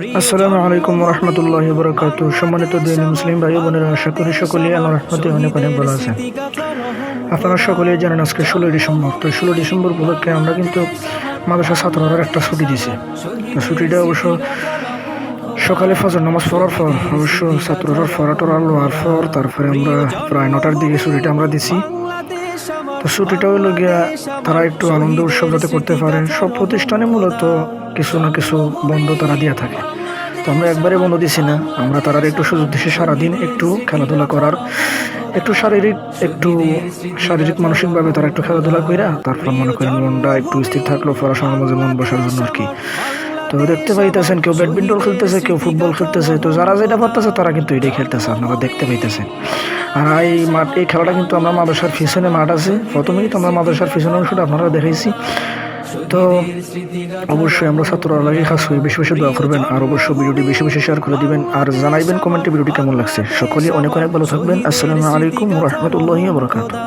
আসসালামু আলাইকুম রহমতুল্লাহ বরকাত। সম্মানিত দিন মুসলিম ভাই বোনেরা, আশা করি সকলেই আল্লাহর রহমতে অনেক অনেক ভালো আছেন। আপনারা সকলেই জানেন আজকে 16 ডিসেম্বর। তো 16 ডিসেম্বর উপলক্ষে আমরা কিন্তু মাদ্রাসা ছাত্ররা একটা ছুটি দিছি। তো ছুটিটা অবশ্য সকালে ফজর নামাজ পড়ার পর অবশ্য ছাত্ররা পড়াটোরা লওয়ার পর তারপরে আমরা প্রায় 9টার দিকে ছুটিটা আমরা দিছি। তো ছুটিটা হইল গিয়া তারা একটু আনন্দ উৎসব যাতে করতে পারে। সব প্রতিষ্ঠানে মূলত কিছু না কিছু বন্ধ তারা দিয়ে থাকে। তো আমরা একবারে বন্ধ দিছি না, আমরা তারা একটু সুযোগ দিছি সারাদিন একটু খেলাধুলা করার, একটু শারীরিক মানসিকভাবে তারা একটু খেলাধুলা কইরা তারপর মনে করেন মনটা একটু স্থির থাকলো পড়াশোনার মাঝে মন বসার জন্য আর কি। তো দেখতে পাইতেছেন কেউ ব্যাডমিন্টন খেলতেছে, কেউ ফুটবল খেলতেছে। তো যারা যেটা পারতেছে তারা কিন্তু এটাই খেলতেছে, আপনারা দেখতে পাইতেছেন। আর এই খেলাটা কিন্তু আমরা মাদ্রাসার পিছনে মাঠ আছে, প্রথমেই তো আমরা মাদ্রাসার পিছনে অংশটা আপনারা দেখাইছি। তো অবশ্যই আমরা ছাত্ররা লাগে খাস হয়ে বেশি বেশি দোয়া করবেন, আর অবশ্যই ভিডিওটি বেশি বেশি শেয়ার করে দিবেন, আর জানাইবেন কমেন্টে ভিডিওটি কেমন লাগছে। সকলেই অনেক অনেক ভালো থাকবেন। আসসালামু আলাইকুম ওয়া রাহমাতুল্লাহি ওয়া বারাকাতুহু।